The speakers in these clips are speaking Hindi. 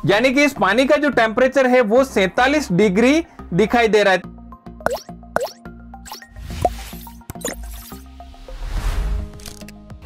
यानी कि इस पानी का जो टेम्परेचर है वो 47 डिग्री दिखाई दे रहा है।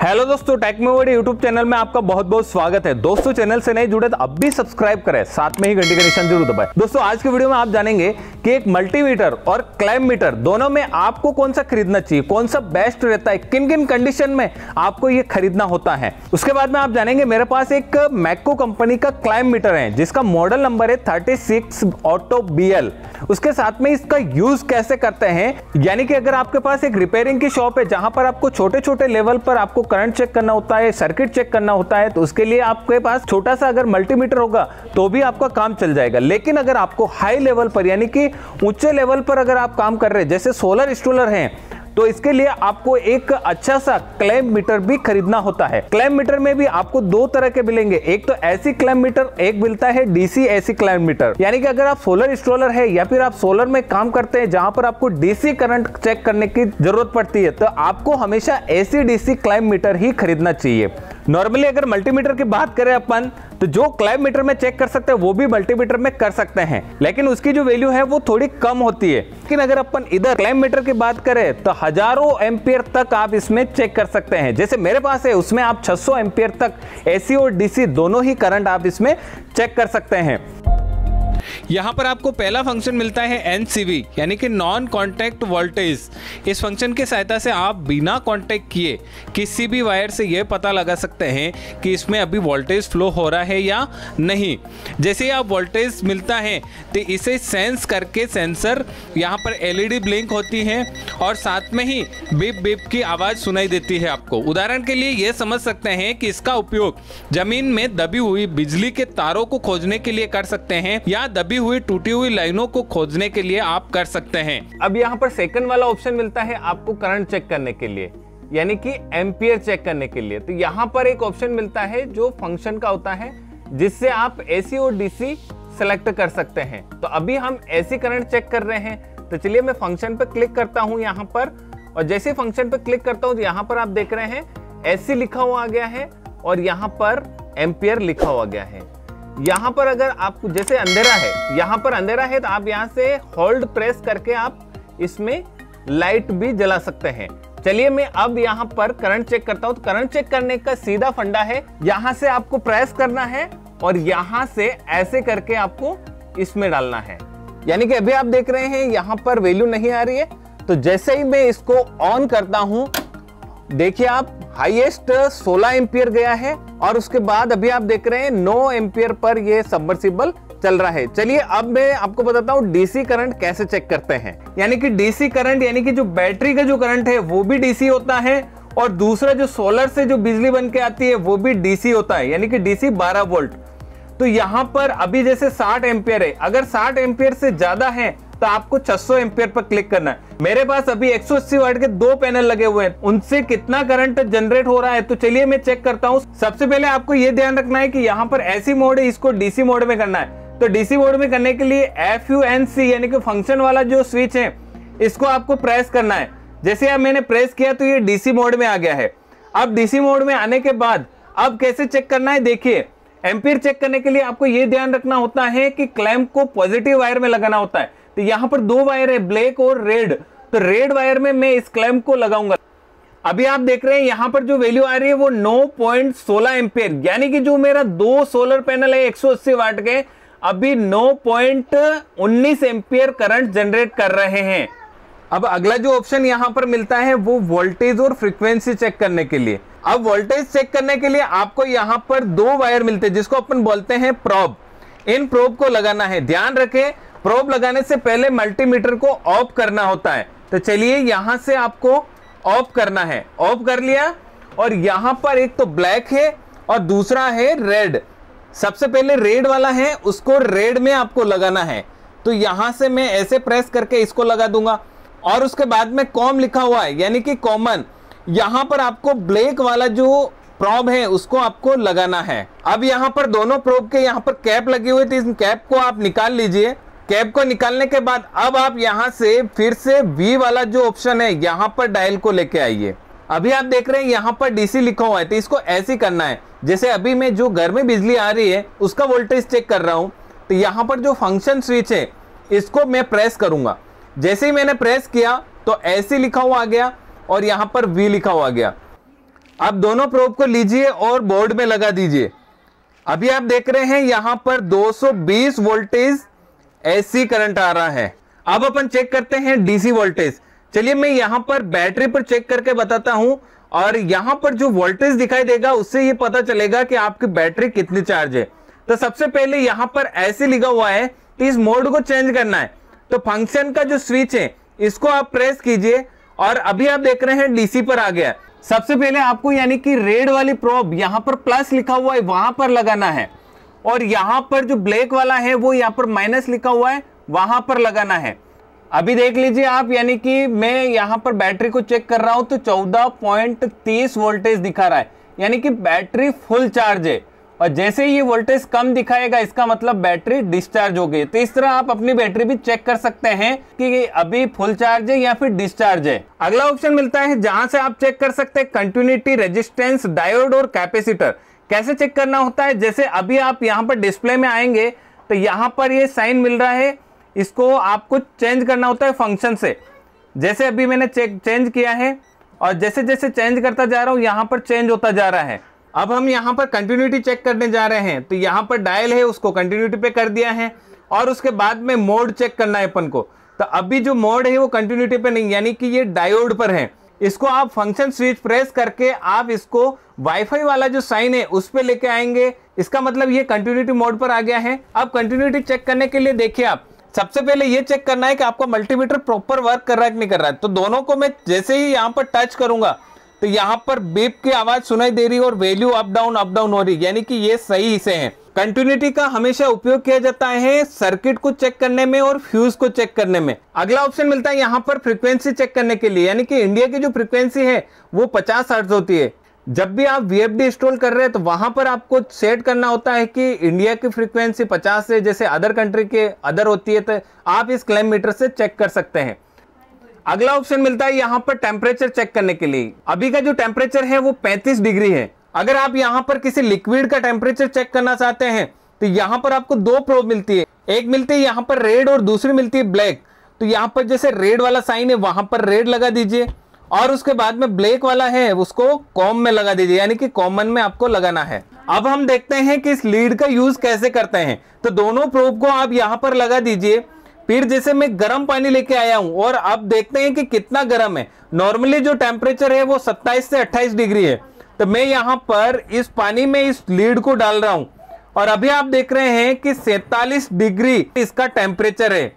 हेलो दोस्तों, टेक में वर्ड यूट्यूब चैनल में आपका बहुत बहुत स्वागत है। दोस्तों, चैनल से नहीं जुड़े तो अब भी सब्सक्राइब करें, साथ में ही घंटी का निशान जरूर दबाएं। दोस्तों, आज के वीडियो में आप जानेंगे कि एक मल्टीमीटर और क्लाइम मीटर दोनों में आपको कौन सा खरीदना चाहिए, कौन सा बेस्ट रहता है, किन किन कंडीशन में आपको ये खरीदना होता है। उसके बाद में आप जानेंगे मेरे पास एक मैको कंपनी का क्लाइम मीटर है जिसका मॉडल नंबर है 36 ऑटो BL। उसके साथ में इसका यूज कैसे करते हैं, यानी कि अगर आपके पास एक रिपेयरिंग की शॉप है जहां पर आपको छोटे छोटे लेवल पर आपको करंट चेक करना होता है, सर्किट चेक करना होता है, तो उसके लिए आपके पास छोटा सा अगर मल्टीमीटर होगा तो भी आपका काम चल जाएगा। लेकिन अगर आपको हाई लेवल पर यानी कि ऊंचे लेवल पर अगर आप काम कर रहे हैं, जैसे सोलर इंस्टॉलर हैं, तो इसके लिए आपको एक अच्छा सा क्लैंप मीटर भी खरीदना होता है। क्लैंप मीटर में भी आपको दो तरह के मिलेंगे, एक तो एसी क्लैंप मीटर, एक मिलता है डीसी एसी क्लैंप मीटर। यानी कि अगर आप सोलर इंस्टॉलर है या फिर आप सोलर में काम करते हैं जहां पर आपको डीसी करंट चेक करने की जरूरत पड़ती है, तो आपको हमेशा एसी डीसी क्लैंप मीटर ही खरीदना चाहिए। नॉर्मली अगर मल्टीमीटर की बात करें अपन, तो जो क्लैंप मीटर में चेक कर सकते हैं वो भी मल्टीमीटर में कर सकते हैं, लेकिन उसकी जो वैल्यू है वो थोड़ी कम होती है। लेकिन अगर अपन इधर क्लैंप मीटर की बात करें तो हजारों एम्पियर तक आप इसमें चेक कर सकते हैं। जैसे मेरे पास है उसमें आप 600 एम्पियर तक एसी और डीसी दोनों ही करंट आप इसमें चेक कर सकते हैं। यहाँ पर आपको पहला फंक्शन मिलता है NCV यानी कि नॉन कॉन्टैक्ट वोल्टेज। इस फंक्शन की सहायता से आप बिना कांटेक्ट किए किसी भी वायर से यह पता लगा सकते हैं कि इसमें अभी वोल्टेज फ्लो हो रहा है या नहीं। जैसे ही आप वोल्टेज मिलता है तो इसे सेंस करके सेंसर यहाँ पर LED ब्लिंक होती है और साथ में ही बिप बिप की आवाज़ सुनाई देती है आपको। उदाहरण के लिए ये समझ सकते हैं कि इसका उपयोग जमीन में दबी हुई बिजली के तारों को खोजने के लिए कर सकते हैं या दबी हुई टूटी हुई लाइनों को खोजने के लिए आप कर सकते हैं। अब यहाँ पर सेकंड वाला ऑप्शन मिलता है आपको करंट चेक करने के लिए, यानी कि एम्पियर चेक करने के लिए। तो यहाँ पर एक ऑप्शन मिलता है जो फंक्शन का होता है जिससे आप एसी और डीसी सेलेक्ट कर सकते हैं। तो अभी हम एसी करंट चेक कर रहे हैं, तो चलिए मैं फंक्शन पर क्लिक करता हूँ यहाँ पर, और जैसे फंक्शन पर क्लिक करता हूँ तो यहाँ पर आप देख रहे हैं एसी लिखा हुआ आ गया है और यहाँ पर एम्पियर लिखा हुआ गया है। यहाँ पर अगर आपको जैसे अंधेरा है, यहाँ पर अंधेरा है, तो आप यहाँ से होल्ड प्रेस करके आप इसमें लाइट भी जला सकते हैं। चलिए मैं अब यहाँ पर करंट चेक करता हूँ। तो करंट चेक करने का सीधा फंडा है, यहाँ से आपको प्रेस करना है और यहाँ से ऐसे करके आपको इसमें डालना है। यानी कि अभी आप देख रहे हैं यहाँ पर वैल्यू नहीं आ रही है, तो जैसे ही मैं इसको ऑन करता हूँ, देखिए आप हाईएस्ट 16 एम्पियर गया है और उसके बाद अभी आप देख रहे हैं 9 एम्पियर पर ये सबमर्सिबल चल रहा है। चलिए अब मैं आपको बताता हूँ डीसी करंट कैसे चेक करते हैं। यानी कि डीसी करंट यानी कि जो बैटरी का जो करंट है वो भी डीसी होता है और दूसरा जो सोलर से जो बिजली बन के आती है वो भी डीसी होता है, यानी कि डीसी 12 वोल्ट। तो यहाँ पर अभी जैसे 60 एम्पियर है, अगर 60 एम्पियर से ज्यादा है तो आपको 600 एम्पियर पर क्लिक करना है। मेरे पास अभी 180 वाट के दो पैनल लगे हुए हैं, उनसे कितना करंट जनरेट हो रहा है, तो चलिए मैं चेक करता हूं। सबसे पहले आपको यह ध्यान रखना है कि यहाँ पर एसी मोड है, इसको डीसी मोड में करना है। तो डीसी मोड में करने के लिए FUNC यानी कि फंक्शन वाला जो स्विच है इसको आपको प्रेस करना है। जैसे अब मैंने प्रेस किया तो ये डीसी मोड में आ गया है। अब डीसी मोड में आने के बाद अब कैसे चेक करना है, देखिए एम्पियर चेक करने के लिए आपको यह ध्यान रखना होता है कि क्लैंप को पॉजिटिव वायर में लगाना होता है। तो यहाँ पर दो वायर है, ब्लैक और रेड। तो रेड वायर में मैं इस क्लैंप को लगाऊंगा। अभी आप देख रहे हैं यहाँ पर जो वैल्यू आ रही है वो 9.16 एम्पियर, यानी कि जो मेरा दो सोलर पैनल है 180 वाट के, अभी 9.19 एम्पियर करंट जनरेट कर रहे हैं। अब अगला जो ऑप्शन यहाँ पर मिलता है वो वोल्टेज और फ्रीक्वेंसी चेक करने के लिए। अब वोल्टेज चेक करने के लिए आपको यहाँ पर दो वायर मिलते हैं जिसको अपन बोलते हैं प्रोब। इन प्रोब को लगाना है। ध्यान रखें, प्रोब लगाने से पहले मल्टीमीटर को ऑफ करना होता है। तो चलिए यहां से आपको ऑफ करना है। ऑफ कर लिया और यहां पर एक तो ब्लैक है और दूसरा है रेड। सबसे पहले रेड वाला है, उसको रेड में आपको लगाना है। तो यहां से मैं ऐसे प्रेस करके इसको लगा दूंगा और उसके बाद में कॉम लिखा हुआ है यानी कि कॉमन, यहां पर आपको ब्लैक वाला जो प्रोब है उसको आपको लगाना है। अब यहां पर दोनों प्रोब के यहां पर कैप लगी हुई थी, इस कैप को आप निकाल लीजिए। कैप को निकालने के बाद अब आप यहां से फिर से V वाला जो ऑप्शन है यहां पर डायल को लेके आइए। अभी आप देख रहे हैं यहाँ पर डीसी लिखा हुआ है, तो इसको ऐसे करना है। जैसे अभी मैं जो घर में बिजली आ रही है उसका वोल्टेज चेक कर रहा हूं, तो यहाँ पर जो फंक्शन स्विच है इसको मैं प्रेस करूंगा। जैसे ही मैंने प्रेस किया तो ऐसे लिखा हुआ आ गया और यहाँ पर V लिखा हुआ आ गया। अब दोनों प्रोब को लीजिए और बोर्ड में लगा दीजिए। अभी आप देख रहे हैं यहाँ पर 220 वोल्टेज AC करंट आ रहा है। अब अपन चेक करते हैं DC वोल्टेज। चलिए मैं यहाँ पर बैटरी पर चेक करके बताता हूं, और यहाँ पर जो वोल्टेज दिखाई देगा उससे ये पता चलेगा कि आपकी बैटरी कितनी चार्ज है। तो सबसे पहले यहाँ पर ऐसे लिखा हुआ है, तो इस मोड को चेंज करना है। तो फंक्शन का जो स्विच है इसको आप प्रेस कीजिए और अभी आप देख रहे हैं डीसी पर आ गया। सबसे पहले आपको यानी कि रेड वाली प्रोब यहाँ पर प्लस लिखा हुआ है वहां पर लगाना है, और यहाँ पर जो ब्लैक वाला है वो यहाँ पर माइनस लिखा हुआ है वहां पर लगाना है। अभी देख लीजिए आप, यानी कि मैं यहाँ पर बैटरी को चेक कर रहा हूं तो 14.30 वोल्टेज दिखा रहा है, यानी कि बैटरी फुल चार्ज है। और जैसे ही ये वोल्टेज कम दिखाएगा इसका मतलब बैटरी डिस्चार्ज हो गई। तो इस तरह आप अपनी बैटरी भी चेक कर सकते हैं कि अभी फुल चार्ज है या फिर डिस्चार्ज है। अगला ऑप्शन मिलता है जहां से आप चेक कर सकते हैं कंटिन्यूटी, रेजिस्टेंस, डायोड और कैपेसिटर। कैसे चेक करना होता है, जैसे अभी आप यहाँ पर डिस्प्ले में आएंगे तो यहाँ पर ये साइन मिल रहा है, इसको आपको चेंज करना होता है फंक्शन से। जैसे अभी मैंने चेंज किया है और जैसे जैसे चेंज करता जा रहा हूं यहाँ पर चेंज होता जा रहा है। अब हम यहाँ पर कंटिन्यूटी चेक करने जा रहे हैं, तो यहाँ पर डायल है उसको कंटिन्यूटी पे कर दिया है और उसके बाद में मोड चेक करना है अपन को। तो अभी जो मोड है वो कंटिन्यूटी पे नहीं, यानी कि ये डायोड पर है। इसको आप फंक्शन स्विच प्रेस करके आप इसको वाईफाई वाला जो साइन है उस पे लेके आएंगे, इसका मतलब ये कंटिन्यूटी मोड पर आ गया है। अब कंटिन्यूटी चेक करने के लिए देखिए आप सबसे पहले ये चेक करना है कि आपका मल्टीमीटर प्रॉपर वर्क कर रहा है कि नहीं कर रहा है। तो दोनों को मैं जैसे ही यहाँ पर टच करूंगा तो यहाँ पर बीप की आवाज सुनाई दे रही है और वैल्यू अप डाउन हो रही है, यानी कि ये सही से है। कंटिन्यूटी का हमेशा उपयोग किया जाता है सर्किट को चेक करने में और फ्यूज को चेक करने में। अगला ऑप्शन मिलता है यहाँ पर फ्रीक्वेंसी चेक करने के लिए, यानी कि इंडिया की जो फ्रीक्वेंसी है वो 50 हर्ट्ज होती है। जब भी आप VFD इंस्टॉल कर रहे हैं तो वहां पर आपको सेट करना होता है कि इंडिया की फ्रीक्वेंसी 50 से जैसे अदर कंट्री के अदर होती है, तो आप इस क्लैम मीटर से चेक कर सकते हैं। अगला ऑप्शन मिलता है यहाँ पर टेम्परेचर चेक करने के लिए। अभी का जो टेम्परेचर है वो 35 डिग्री है। अगर आप यहाँ पर किसी लिक्विड का टेम्परेचर चेक करना चाहते हैं तो यहाँ पर आपको दो प्रोब मिलती है, एक मिलती है यहाँ पर रेड और दूसरी मिलती है ब्लैक। तो यहाँ पर जैसे रेड वाला साइन है वहां पर रेड लगा दीजिए और उसके बाद में ब्लैक वाला है उसको कॉम में लगा दीजिए, यानी कि कॉमन में आपको लगाना है। अब हम देखते हैं कि इस लीड का यूज कैसे करते हैं। तो दोनों प्रोब को आप यहाँ पर लगा दीजिए। फिर जैसे मैं गर्म पानी लेके आया हूं और अब देखते हैं कि कितना गर्म है। नॉर्मली जो टेम्परेचर है वो 27 से 28 डिग्री है। तो मैं यहाँ पर इस पानी में इस लीड को डाल रहा हूं और अभी आप देख रहे हैं कि 47 डिग्री इसका टेम्परेचर है,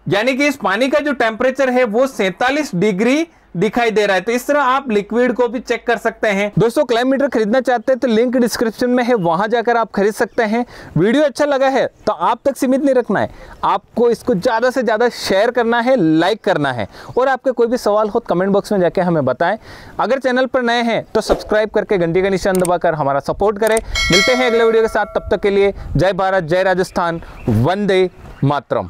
यानी कि इस पानी का जो टेम्परेचर है वो 47 डिग्री दिखाई दे रहा है। तो इस तरह आप लिक्विड को भी चेक कर सकते हैं। दोस्तों क्लैम मीटर खरीदना चाहते हैं तो लिंक डिस्क्रिप्शन में है, वहां जाकर आप खरीद सकते हैं। वीडियो अच्छा लगा है तो आप तक सीमित नहीं रखना है, आपको इसको ज़्यादा से ज़्यादा शेयर करना है, लाइक करना है, और आपके कोई भी सवाल हो तो कमेंट बॉक्स में जाके हमें बताएं। अगर चैनल पर नए हैं तो सब्सक्राइब करके घंटी का निशान दबाकर हमारा सपोर्ट करें। मिलते हैं अगले वीडियो के साथ, तब तक के लिए जय भारत, जय राजस्थान, वंदे मातरम।